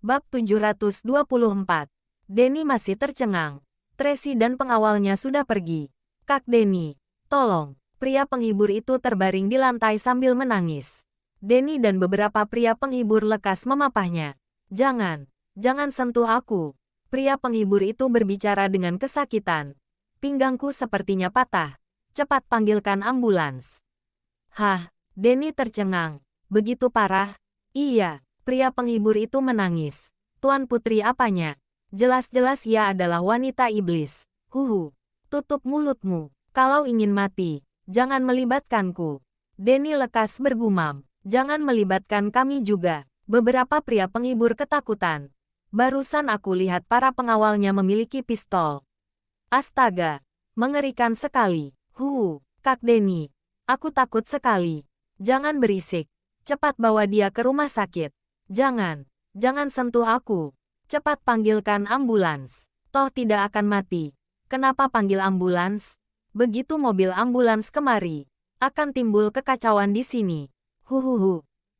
Bab 724. Denny masih tercengang. Tracy dan pengawalnya sudah pergi. Kak Denny, tolong. Pria penghibur itu terbaring di lantai sambil menangis. Denny dan beberapa pria penghibur lekas memapahnya. Jangan sentuh aku. Pria penghibur itu berbicara dengan kesakitan. Pinggangku sepertinya patah. Cepat panggilkan ambulans. Hah, Denny tercengang. Begitu parah? Iya. Pria penghibur itu menangis. Tuan Putri apanya? Jelas-jelas ia adalah wanita iblis. Huhu. Tutup mulutmu. Kalau ingin mati, jangan melibatkanku. Denny lekas bergumam. Jangan melibatkan kami juga. Beberapa pria penghibur ketakutan. Barusan aku lihat para pengawalnya memiliki pistol. Astaga. Mengerikan sekali. Kak Denny. Aku takut sekali. Jangan berisik. Cepat bawa dia ke rumah sakit. Jangan sentuh aku. Cepat panggilkan ambulans. Toh tidak akan mati. Kenapa panggil ambulans? Begitu mobil ambulans kemari, akan timbul kekacauan di sini.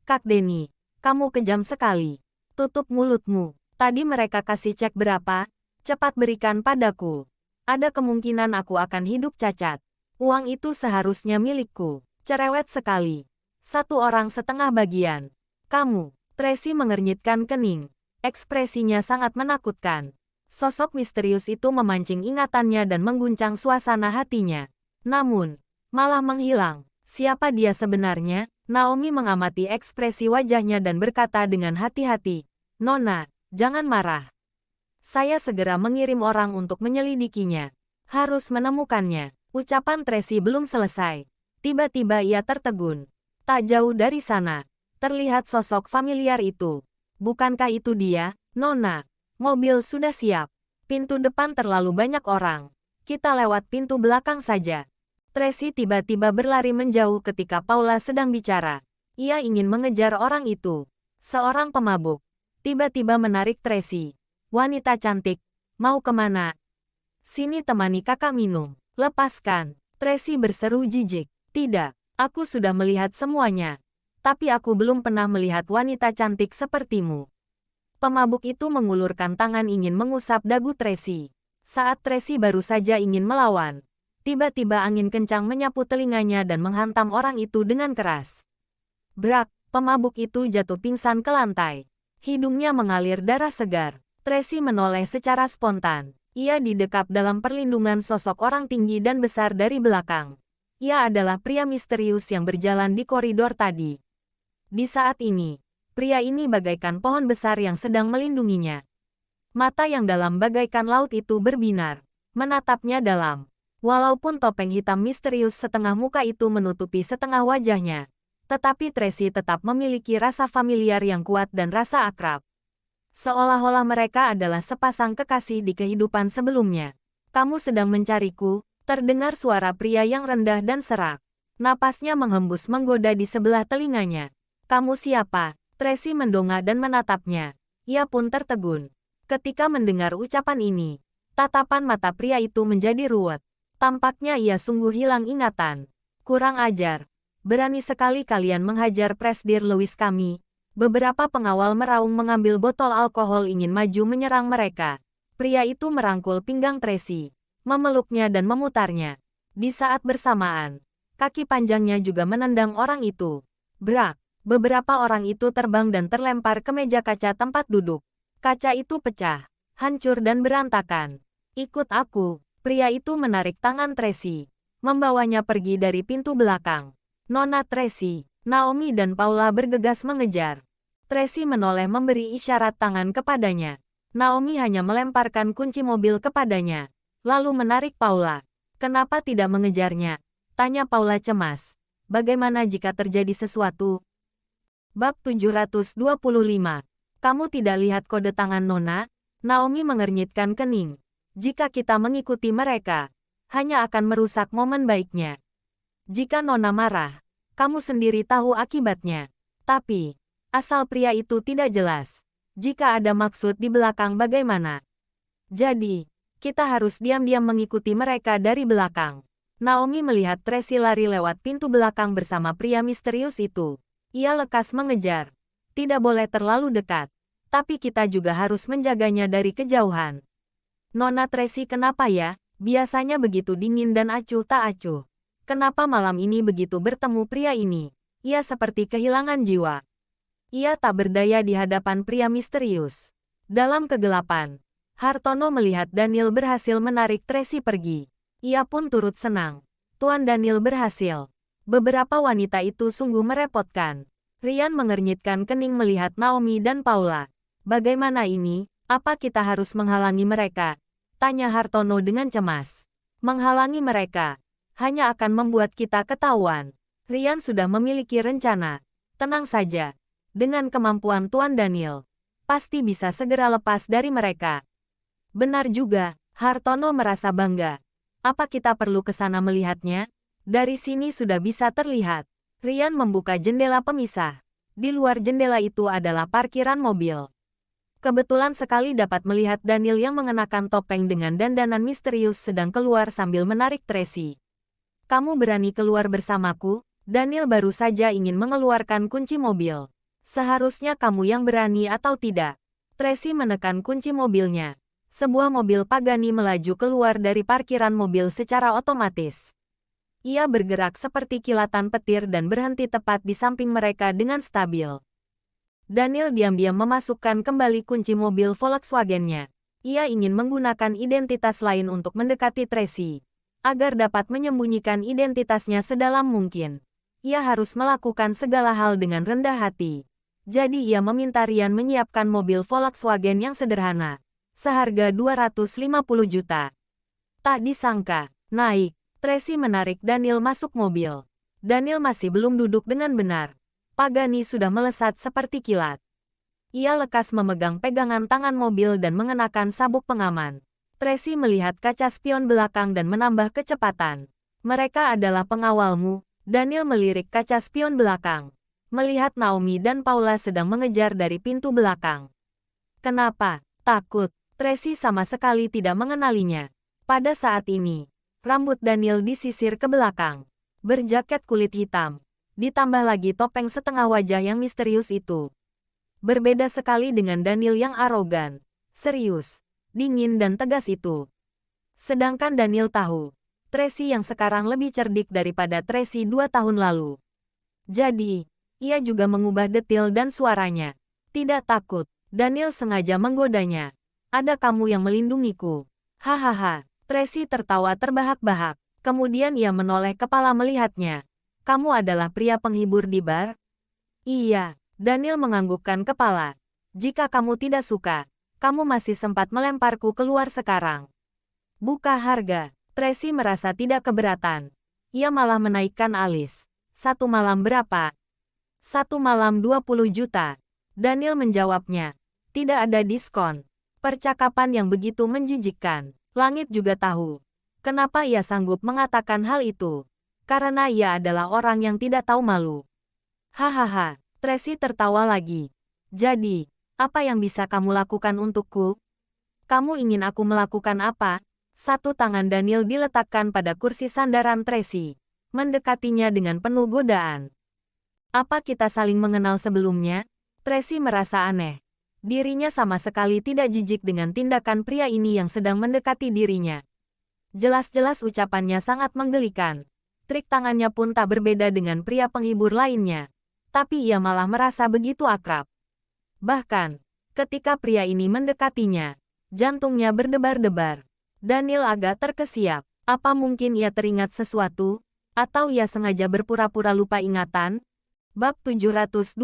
Kak Denny, kamu kejam sekali. Tutup mulutmu. Tadi mereka kasih cek berapa? Cepat berikan padaku. Ada kemungkinan aku akan hidup cacat. Uang itu seharusnya milikku. Cerewet sekali. 1 orang setengah bagian. Kamu. Tracy mengernyitkan kening. Ekspresinya sangat menakutkan. Sosok misterius itu memancing ingatannya dan mengguncang suasana hatinya. Namun, malah menghilang. Siapa dia sebenarnya? Naomi mengamati ekspresi wajahnya dan berkata dengan hati-hati, "Nona, jangan marah. Saya segera mengirim orang untuk menyelidikinya. Harus menemukannya." Ucapan Tracy belum selesai. Tiba-tiba ia tertegun. Tak jauh dari sana, terlihat sosok familiar itu. Bukankah itu dia, Nona? Mobil sudah siap. Pintu depan terlalu banyak orang. Kita lewat pintu belakang saja. Tracy tiba-tiba berlari menjauh ketika Paula sedang bicara. Ia ingin mengejar orang itu. Seorang pemabuk tiba-tiba menarik Tracy. Wanita cantik, mau kemana? Sini temani kakak minum. Lepaskan. Tracy berseru jijik. Tidak, aku sudah melihat semuanya. Tapi aku belum pernah melihat wanita cantik sepertimu. Pemabuk itu mengulurkan tangan ingin mengusap dagu Tracy. Saat Tracy baru saja ingin melawan, tiba-tiba angin kencang menyapu telinganya dan menghantam orang itu dengan keras. Brak, pemabuk itu jatuh pingsan ke lantai. Hidungnya mengalir darah segar. Tracy menoleh secara spontan. Ia didekap dalam perlindungan sosok orang tinggi dan besar dari belakang. Ia adalah pria misterius yang berjalan di koridor tadi. Di saat ini, pria ini bagaikan pohon besar yang sedang melindunginya. Mata yang dalam bagaikan laut itu berbinar, menatapnya dalam. Walaupun topeng hitam misterius setengah muka itu menutupi setengah wajahnya, tetapi Tracy tetap memiliki rasa familiar yang kuat dan rasa akrab. Seolah-olah mereka adalah sepasang kekasih di kehidupan sebelumnya. Kamu sedang mencariku, terdengar suara pria yang rendah dan serak. Napasnya menghembus menggoda di sebelah telinganya. Kamu siapa? Tracy mendongak dan menatapnya. Ia pun tertegun. Ketika mendengar ucapan ini, tatapan mata pria itu menjadi ruwet. Tampaknya ia sungguh hilang ingatan. Kurang ajar. Berani sekali kalian menghajar Presdir Louis kami. Beberapa pengawal meraung mengambil botol alkohol ingin maju menyerang mereka. Pria itu merangkul pinggang Tracy, memeluknya dan memutarnya. Di saat bersamaan, kaki panjangnya juga menendang orang itu. Brak. Beberapa orang itu terbang dan terlempar ke meja kaca tempat duduk. Kaca itu pecah, hancur dan berantakan. Ikut aku. Pria itu menarik tangan Tracy, membawanya pergi dari pintu belakang. Nona Tracy, Naomi dan Paula bergegas mengejar. Tracy menoleh memberi isyarat tangan kepadanya. Naomi hanya melemparkan kunci mobil kepadanya, lalu menarik Paula. Kenapa tidak mengejarnya? Tanya Paula cemas. Bagaimana jika terjadi sesuatu? Bab 725. Kamu tidak lihat kode tangan Nona? Naomi mengernyitkan kening. Jika kita mengikuti mereka, hanya akan merusak momen baiknya. Jika Nona marah, kamu sendiri tahu akibatnya. Tapi, asal pria itu tidak jelas. Jika ada maksud di belakang bagaimana? Jadi, kita harus diam-diam mengikuti mereka dari belakang. Naomi melihat Tracy lari lewat pintu belakang bersama pria misterius itu. Ia lekas mengejar. Tidak boleh terlalu dekat. Tapi kita juga harus menjaganya dari kejauhan. Nona Tracy, kenapa ya? Biasanya begitu dingin dan acuh tak acuh. Kenapa malam ini begitu bertemu pria ini? Ia seperti kehilangan jiwa. Ia tak berdaya di hadapan pria misterius. Dalam kegelapan, Hartono melihat Daniel berhasil menarik Tracy pergi. Ia pun turut senang. Tuan Daniel berhasil. Beberapa wanita itu sungguh merepotkan. Rian mengernyitkan kening melihat Naomi dan Paula. Bagaimana ini? Apa kita harus menghalangi mereka? Tanya Hartono dengan cemas. Menghalangi mereka hanya akan membuat kita ketahuan. Rian sudah memiliki rencana. Tenang saja. Dengan kemampuan Tuan Daniel, pasti bisa segera lepas dari mereka. Benar juga, Hartono merasa bangga. Apa kita perlu ke sana melihatnya? Dari sini sudah bisa terlihat. Rian membuka jendela pemisah. Di luar jendela itu adalah parkiran mobil. Kebetulan sekali dapat melihat Daniel yang mengenakan topeng dengan dandanan misterius sedang keluar sambil menarik Tracy. Kamu berani keluar bersamaku? Daniel baru saja ingin mengeluarkan kunci mobil. Seharusnya kamu yang berani atau tidak. Tracy menekan kunci mobilnya. Sebuah mobil Pagani melaju keluar dari parkiran mobil secara otomatis. Ia bergerak seperti kilatan petir dan berhenti tepat di samping mereka dengan stabil. Daniel diam-diam memasukkan kembali kunci mobil Volkswagen-nya. Ia ingin menggunakan identitas lain untuk mendekati Tracy, agar dapat menyembunyikan identitasnya sedalam mungkin. Ia harus melakukan segala hal dengan rendah hati. Jadi ia meminta Rian menyiapkan mobil Volkswagen yang sederhana, seharga 250 juta. Tak disangka, naik. Tracy menarik Daniel masuk mobil. Daniel masih belum duduk dengan benar. Pagani sudah melesat seperti kilat. Ia lekas memegang pegangan tangan mobil dan mengenakan sabuk pengaman. Tracy melihat kaca spion belakang dan menambah kecepatan. Mereka adalah pengawalmu. Daniel melirik kaca spion belakang. Melihat Naomi dan Paula sedang mengejar dari pintu belakang. Kenapa? Takut. Tracy sama sekali tidak mengenalinya. Pada saat ini, rambut Daniel disisir ke belakang. Berjaket kulit hitam. Ditambah lagi topeng setengah wajah yang misterius itu. Berbeda sekali dengan Daniel yang arogan, serius, dingin dan tegas itu. Sedangkan Daniel tahu, Tracy yang sekarang lebih cerdik daripada Tracy 2 tahun lalu. Jadi, ia juga mengubah detil dan suaranya. Tidak takut, Daniel sengaja menggodanya. Ada kamu yang melindungiku. Hahaha, Tracy tertawa terbahak-bahak. Kemudian ia menoleh kepala melihatnya. Kamu adalah pria penghibur di bar? Iya, Daniel menganggukkan kepala. Jika kamu tidak suka, kamu masih sempat melemparku keluar sekarang. Buka harga. Tracy merasa tidak keberatan. Ia malah menaikkan alis. 1 malam berapa? 1 malam 20 juta. Daniel menjawabnya. Tidak ada diskon. Percakapan yang begitu menjijikkan. Langit juga tahu. Kenapa ia sanggup mengatakan hal itu? Karena ia adalah orang yang tidak tahu malu. Hahaha, Tracy tertawa lagi. Jadi, apa yang bisa kamu lakukan untukku? Kamu ingin aku melakukan apa? Satu tangan Daniel diletakkan pada kursi sandaran Tracy. Mendekatinya dengan penuh godaan. Apa kita saling mengenal sebelumnya? Tracy merasa aneh. Dirinya sama sekali tidak jijik dengan tindakan pria ini yang sedang mendekati dirinya. Jelas-jelas ucapannya sangat menggelikan. Trik tangannya pun tak berbeda dengan pria penghibur lainnya. Tapi ia malah merasa begitu akrab. Bahkan, ketika pria ini mendekatinya, jantungnya berdebar-debar. Daniel agak terkesiap. Apa mungkin ia teringat sesuatu? Atau ia sengaja berpura-pura lupa ingatan? Bab 726.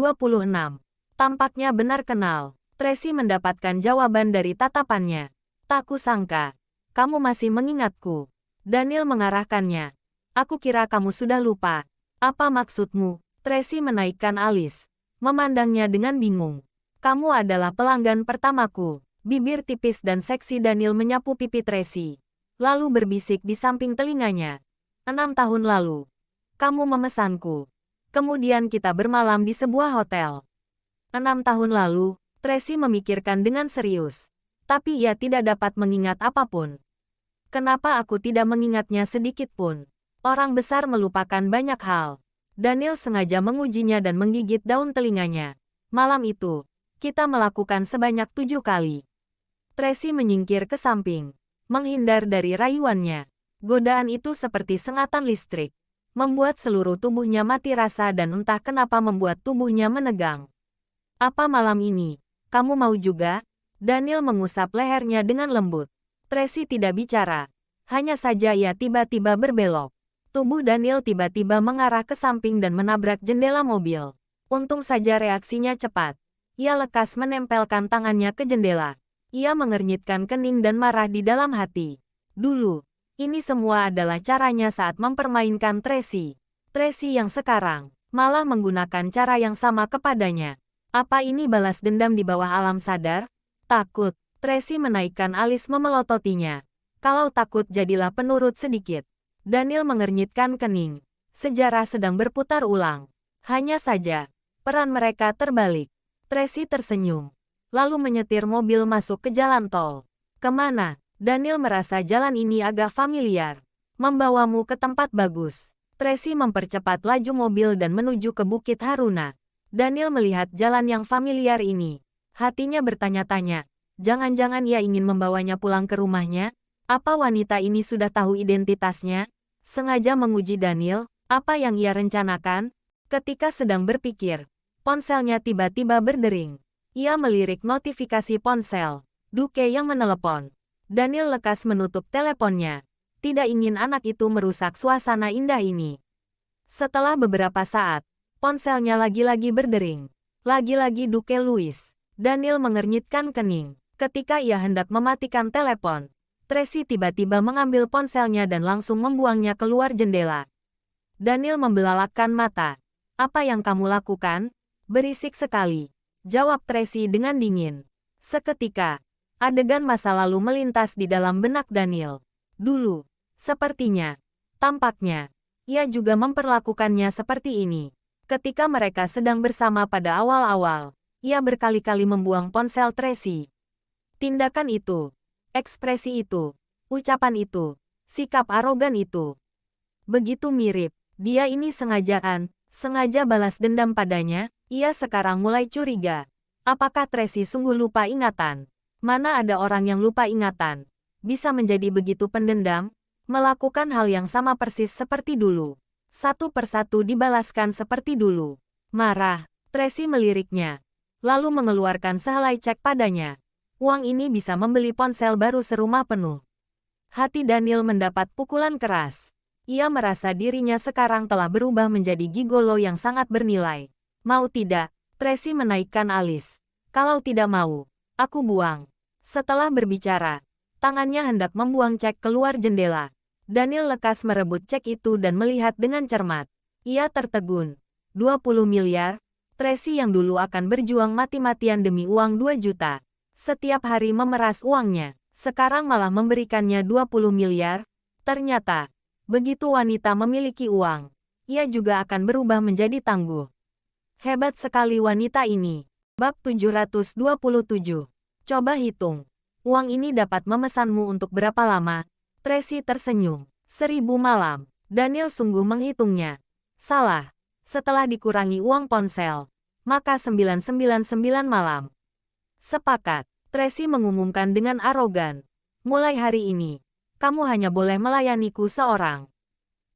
Tampaknya benar kenal. Tracy mendapatkan jawaban dari tatapannya. Tak kusangka. Kamu masih mengingatku. Daniel mengarahkannya. Aku kira kamu sudah lupa. Apa maksudmu? Tracy menaikkan alis. Memandangnya dengan bingung. Kamu adalah pelanggan pertamaku. Bibir tipis dan seksi Daniel menyapu pipi Tracy. Lalu berbisik di samping telinganya. 6 tahun lalu. Kamu memesanku. Kemudian kita bermalam di sebuah hotel. 6 tahun lalu, Tracy memikirkan dengan serius. Tapi ia tidak dapat mengingat apapun. Kenapa aku tidak mengingatnya sedikit pun? Orang besar melupakan banyak hal. Daniel sengaja mengujinya dan menggigit daun telinganya. Malam itu, Kita melakukan sebanyak 7 kali. Tracy menyingkir ke samping, menghindar dari rayuannya. Godaan itu seperti sengatan listrik, membuat seluruh tubuhnya mati rasa dan entah kenapa membuat tubuhnya menegang. Apa malam ini, kamu mau juga? Daniel mengusap lehernya dengan lembut. Tracy tidak bicara. Hanya saja ia tiba-tiba berbelok. Tubuh Daniel tiba-tiba mengarah ke samping dan menabrak jendela mobil. Untung saja reaksinya cepat. Ia lekas menempelkan tangannya ke jendela. Ia mengernyitkan kening dan marah di dalam hati. Dulu, ini semua adalah caranya saat mempermainkan Tracy. Tracy yang sekarang malah menggunakan cara yang sama kepadanya. Apa ini balas dendam di bawah alam sadar? Takut. Tracy menaikkan alis memelototinya. Kalau takut jadilah penurut sedikit. Daniel mengernyitkan kening. Sejarah sedang berputar ulang. Hanya saja, peran mereka terbalik. Tracy tersenyum, lalu menyetir mobil masuk ke jalan tol. Kemana? Daniel merasa jalan ini agak familiar. Membawamu ke tempat bagus. Tracy mempercepat laju mobil dan menuju ke Bukit Haruna. Daniel melihat jalan yang familiar ini. Hatinya bertanya-tanya, jangan-jangan ia ingin membawanya pulang ke rumahnya? Apa wanita ini sudah tahu identitasnya? Sengaja menguji Daniel, apa yang ia rencanakan? Ketika sedang berpikir, ponselnya tiba-tiba berdering. Ia melirik notifikasi ponsel. Duke yang menelepon. Daniel lekas menutup teleponnya. Tidak ingin anak itu merusak suasana indah ini. Setelah beberapa saat, ponselnya lagi-lagi berdering. Lagi-lagi Duke Louis. Daniel mengernyitkan kening. Ketika ia hendak mematikan telepon, Tracy tiba-tiba mengambil ponselnya dan langsung membuangnya keluar jendela. Daniel membelalakkan mata. Apa yang kamu lakukan? Berisik sekali, jawab Tracy dengan dingin. Seketika, adegan masa lalu melintas di dalam benak Daniel. Dulu, sepertinya, tampaknya, ia juga memperlakukannya seperti ini. Ketika mereka sedang bersama pada awal-awal, ia berkali-kali membuang ponsel Tracy. Tindakan itu, ekspresi itu, ucapan itu, sikap arogan itu. Begitu mirip, dia ini sengaja balas dendam padanya. Ia sekarang mulai curiga. Apakah Tracy sungguh lupa ingatan? Mana ada orang yang lupa ingatan, bisa menjadi begitu pendendam, melakukan hal yang sama persis seperti dulu. Satu persatu dibalaskan seperti dulu. Marah, Tracy meliriknya, lalu mengeluarkan sehelai cek padanya. Uang ini bisa membeli ponsel baru serumah penuh. Hati Daniel mendapat pukulan keras. Ia merasa dirinya sekarang telah berubah menjadi gigolo yang sangat bernilai. Mau tidak, Tracy menaikkan alis. Kalau tidak mau, aku buang. Setelah berbicara, tangannya hendak membuang cek keluar jendela. Daniel lekas merebut cek itu dan melihat dengan cermat. Ia tertegun. 20 miliar? Tracy yang dulu akan berjuang mati-matian demi uang 2 juta. Setiap hari memeras uangnya, sekarang malah memberikannya 20 miliar. Ternyata, begitu wanita memiliki uang, ia juga akan berubah menjadi tangguh. Hebat sekali wanita ini. Bab 727. Coba hitung. Uang ini dapat memesanmu untuk berapa lama? Tracy tersenyum. 1000 malam. Daniel sungguh menghitungnya. Salah. Setelah dikurangi uang ponsel, maka 999 malam. Sepakat. Tracy mengumumkan dengan arogan. Mulai hari ini, kamu hanya boleh melayaniku seorang.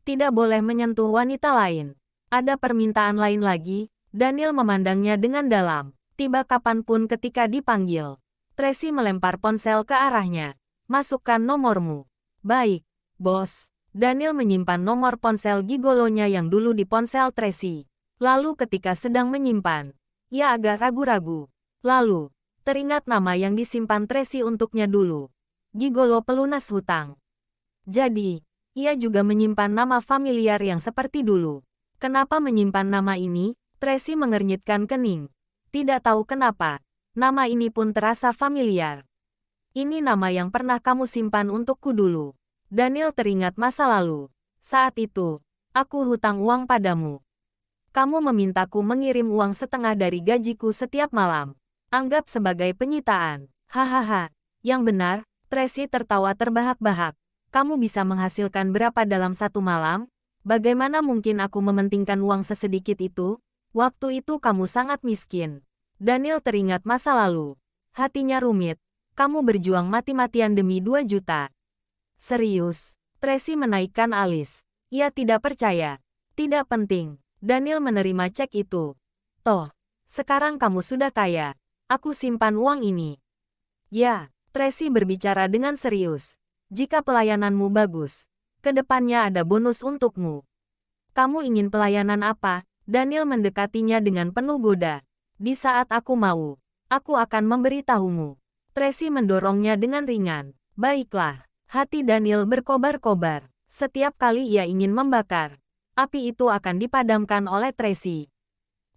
Tidak boleh menyentuh wanita lain. Ada permintaan lain lagi? Daniel memandangnya dengan dalam. Tiba kapanpun ketika dipanggil. Tracy melempar ponsel ke arahnya. Masukkan nomormu. Baik, bos. Daniel menyimpan nomor ponsel gigolonya yang dulu di ponsel Tracy. Lalu ketika sedang menyimpan, ia agak ragu-ragu. Lalu, teringat nama yang disimpan Tracy untuknya dulu. Gigolo pelunas hutang. Jadi, ia juga menyimpan nama familiar yang seperti dulu. Kenapa menyimpan nama ini? Tracy mengernyitkan kening. Tidak tahu kenapa, nama ini pun terasa familiar. Ini nama yang pernah kamu simpan untukku dulu. Daniel teringat masa lalu. Saat itu, aku hutang uang padamu. Kamu memintaku mengirim uang setengah dari gajiku setiap malam. Anggap sebagai penyitaan. Hahaha. Yang benar, Tracy tertawa terbahak-bahak. Kamu bisa menghasilkan berapa dalam satu malam? Bagaimana mungkin aku mementingkan uang sesedikit itu? Waktu itu kamu sangat miskin. Daniel teringat masa lalu. Hatinya rumit. Kamu berjuang mati-matian demi 2 juta. Serius? Tracy menaikkan alis. Ia tidak percaya. Tidak penting. Daniel menerima cek itu. Toh, sekarang kamu sudah kaya. Aku simpan uang ini. Ya, Tracy berbicara dengan serius. Jika pelayananmu bagus, kedepannya ada bonus untukmu. Kamu ingin pelayanan apa? Daniel mendekatinya dengan penuh goda. Di saat aku mau, aku akan memberitahumu. Tracy mendorongnya dengan ringan. Baiklah, hati Daniel berkobar-kobar. Setiap kali ia ingin membakar, api itu akan dipadamkan oleh Tracy.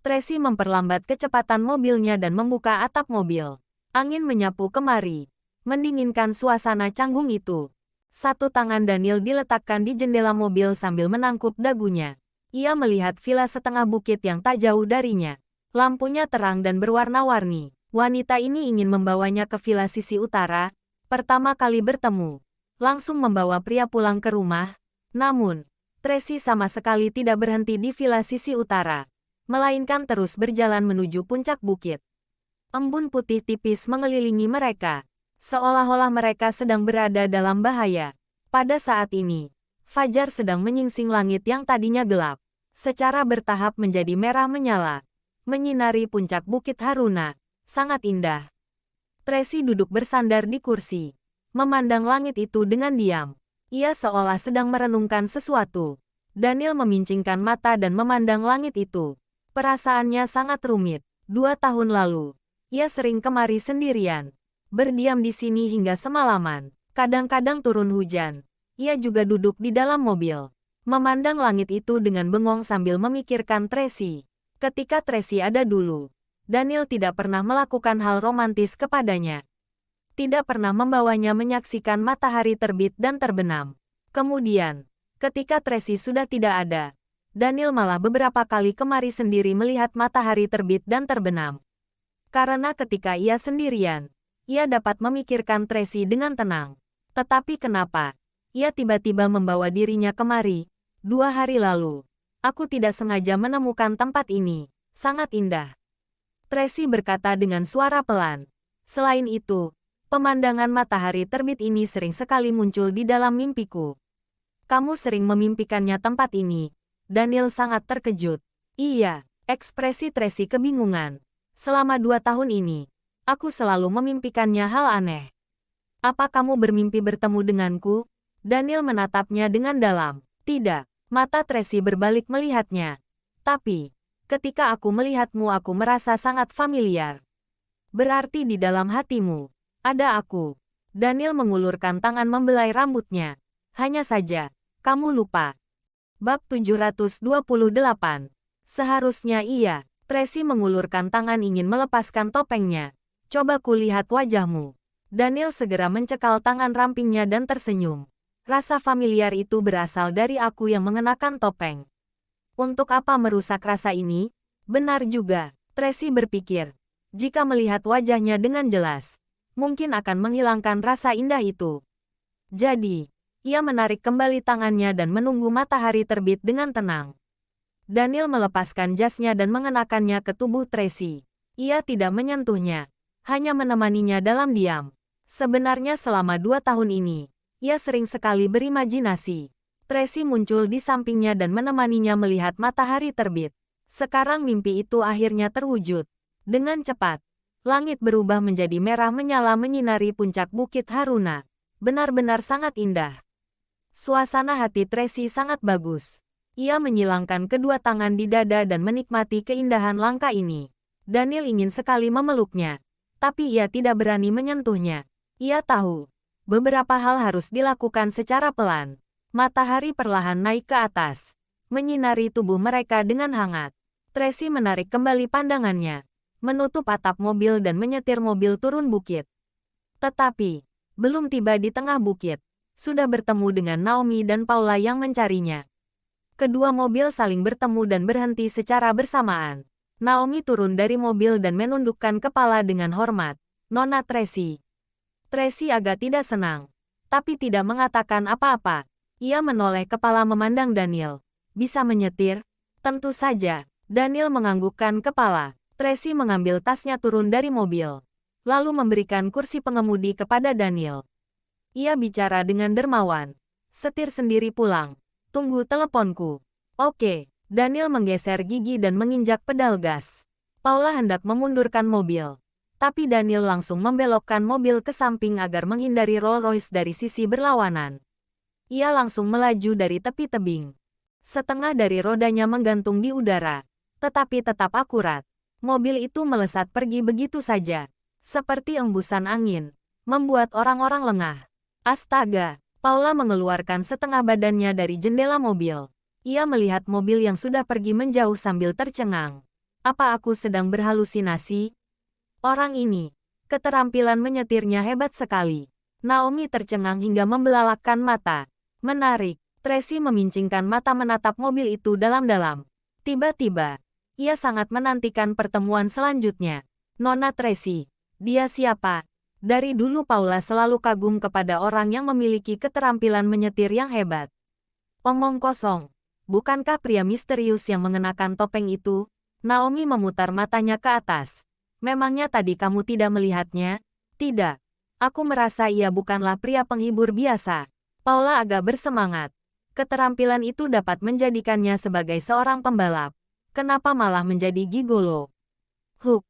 Tracy memperlambat kecepatan mobilnya dan membuka atap mobil. Angin menyapu kemari, mendinginkan suasana canggung itu. Satu tangan Daniel diletakkan di jendela mobil sambil menangkup dagunya. Ia melihat villa setengah bukit yang tak jauh darinya. Lampunya terang dan berwarna-warni. Wanita ini ingin membawanya ke villa sisi utara. Pertama kali bertemu, langsung membawa pria pulang ke rumah. Namun, Tracy sama sekali tidak berhenti di villa sisi utara, melainkan terus berjalan menuju puncak bukit. Embun putih tipis mengelilingi mereka, seolah-olah mereka sedang berada dalam bahaya. Pada saat ini, fajar sedang menyingsing langit yang tadinya gelap, secara bertahap menjadi merah menyala, menyinari puncak bukit Haruna. Sangat indah. Tracy duduk bersandar di kursi, memandang langit itu dengan diam. Ia seolah sedang merenungkan sesuatu. Daniel memincingkan mata dan memandang langit itu. Perasaannya sangat rumit. 2 tahun lalu, ia sering kemari sendirian, berdiam di sini hingga semalaman. Kadang-kadang turun hujan. Ia juga duduk di dalam mobil, memandang langit itu dengan bengong sambil memikirkan Tracy. Ketika Tracy ada dulu, Daniel tidak pernah melakukan hal romantis kepadanya. Tidak pernah membawanya menyaksikan matahari terbit dan terbenam. Kemudian, ketika Tracy sudah tidak ada, Daniel malah beberapa kali kemari sendiri melihat matahari terbit dan terbenam. Karena ketika ia sendirian, ia dapat memikirkan Tracy dengan tenang. Tetapi kenapa? Ia tiba-tiba membawa dirinya kemari. 2 hari lalu, aku tidak sengaja menemukan tempat ini. Sangat indah. Tracy berkata dengan suara pelan. Selain itu, pemandangan matahari terbit ini sering sekali muncul di dalam mimpiku. Kamu sering memimpikannya tempat ini. Daniel sangat terkejut. Iya, ekspresi Tracy kebingungan. Selama 2 tahun ini, aku selalu memimpikannya hal aneh. Apa kamu bermimpi bertemu denganku? Daniel menatapnya dengan dalam. Tidak, mata Tracy berbalik melihatnya. Tapi, ketika aku melihatmu aku merasa sangat familiar. Berarti di dalam hatimu ada aku. Daniel mengulurkan tangan membelai rambutnya. Hanya saja, kamu lupa. Bab 728. Seharusnya iya. Tracy mengulurkan tangan ingin melepaskan topengnya. Coba kulihat wajahmu. Daniel segera mencekal tangan rampingnya dan tersenyum. Rasa familiar itu berasal dari aku yang mengenakan topeng. Untuk apa merusak rasa ini? Benar juga, Tracy berpikir. Jika melihat wajahnya dengan jelas, mungkin akan menghilangkan rasa indah itu. Jadi, ia menarik kembali tangannya dan menunggu matahari terbit dengan tenang. Daniel melepaskan jasnya dan mengenakannya ke tubuh Tracy. Ia tidak menyentuhnya, hanya menemaninya dalam diam. Sebenarnya selama 2 tahun ini, ia sering sekali berimajinasi. Tracy muncul di sampingnya dan menemaninya melihat matahari terbit. Sekarang mimpi itu akhirnya terwujud. Dengan cepat, langit berubah menjadi merah menyala menyinari puncak bukit Haruna. Benar-benar sangat indah. Suasana hati Tracy sangat bagus. Ia menyilangkan kedua tangan di dada dan menikmati keindahan langkah ini. Daniel ingin sekali memeluknya, tapi ia tidak berani menyentuhnya. Ia tahu, beberapa hal harus dilakukan secara pelan. Matahari perlahan naik ke atas, menyinari tubuh mereka dengan hangat. Tracy menarik kembali pandangannya, menutup atap mobil dan menyetir mobil turun bukit. Tetapi, belum tiba di tengah bukit, sudah bertemu dengan Naomi dan Paula yang mencarinya. Kedua mobil saling bertemu dan berhenti secara bersamaan. Naomi turun dari mobil dan menundukkan kepala dengan hormat. Nona Tracy. Tracy agak tidak senang, tapi tidak mengatakan apa-apa. Ia menoleh kepala memandang Daniel. Bisa menyetir? Tentu saja. Daniel menganggukkan kepala. Tracy mengambil tasnya turun dari mobil, lalu memberikan kursi pengemudi kepada Daniel. Ia bicara dengan dermawan. Setir sendiri pulang. Tunggu teleponku. Oke. Daniel menggeser gigi dan menginjak pedal gas. Paula hendak memundurkan mobil. Tapi Daniel langsung membelokkan mobil ke samping agar menghindari Rolls-Royce dari sisi berlawanan. Ia langsung melaju dari tepi tebing. Setengah dari rodanya menggantung di udara. Tetapi tetap akurat. Mobil itu melesat pergi begitu saja. Seperti embusan angin. Membuat orang-orang lengah. Astaga, Paula mengeluarkan setengah badannya dari jendela mobil. Ia melihat mobil yang sudah pergi menjauh sambil tercengang. Apa aku sedang berhalusinasi? Orang ini, keterampilan menyetirnya hebat sekali. Naomi tercengang hingga membelalakkan mata. Menarik, Tracy memincingkan mata menatap mobil itu dalam-dalam. Tiba-tiba, ia sangat menantikan pertemuan selanjutnya. Nona Tracy, dia siapa? Dari dulu Paula selalu kagum kepada orang yang memiliki keterampilan menyetir yang hebat. Omong kosong. Bukankah pria misterius yang mengenakan topeng itu? Naomi memutar matanya ke atas. Memangnya tadi kamu tidak melihatnya? Tidak. Aku merasa ia bukanlah pria penghibur biasa. Paula agak bersemangat. Keterampilan itu dapat menjadikannya sebagai seorang pembalap. Kenapa malah menjadi gigolo? Huk.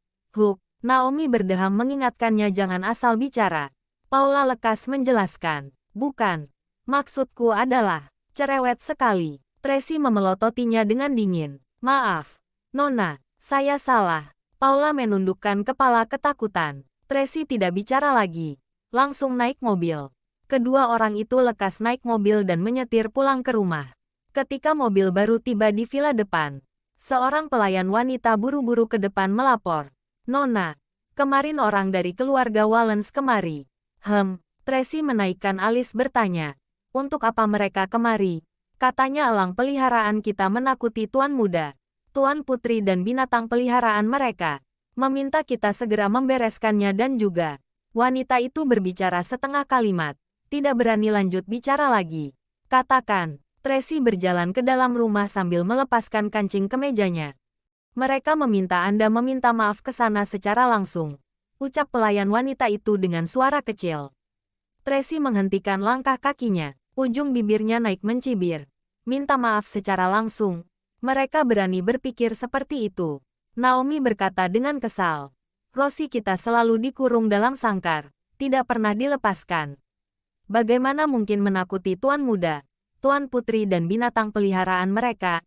Naomi berdeham mengingatkannya jangan asal bicara. Paula lekas menjelaskan. Bukan. Maksudku adalah, cerewet sekali. Tracy memelototinya dengan dingin. Maaf. Nona, saya salah. Paula menundukkan kepala ketakutan. Tracy tidak bicara lagi. Langsung naik mobil. Kedua orang itu lekas naik mobil dan menyetir pulang ke rumah. Ketika mobil baru tiba di villa depan, seorang pelayan wanita buru-buru ke depan melapor. Nona, kemarin orang dari keluarga Wallens kemari. Tracy menaikkan alis bertanya. Untuk apa mereka kemari? Katanya elang peliharaan kita menakuti Tuan Muda, Tuan Putri dan binatang peliharaan mereka. Meminta kita segera membereskannya dan juga. Wanita itu berbicara setengah kalimat. Tidak berani lanjut bicara lagi. Katakan, Tracy berjalan ke dalam rumah sambil melepaskan kancing kemejanya. Mereka meminta Anda meminta maaf ke sana secara langsung. Ucap pelayan wanita itu dengan suara kecil. Tracy menghentikan langkah kakinya. Ujung bibirnya naik mencibir. Minta maaf secara langsung. Mereka berani berpikir seperti itu. Naomi berkata dengan kesal. Rosie kita selalu dikurung dalam sangkar. Tidak pernah dilepaskan. Bagaimana mungkin menakuti Tuan Muda, Tuan Putri dan binatang peliharaan mereka?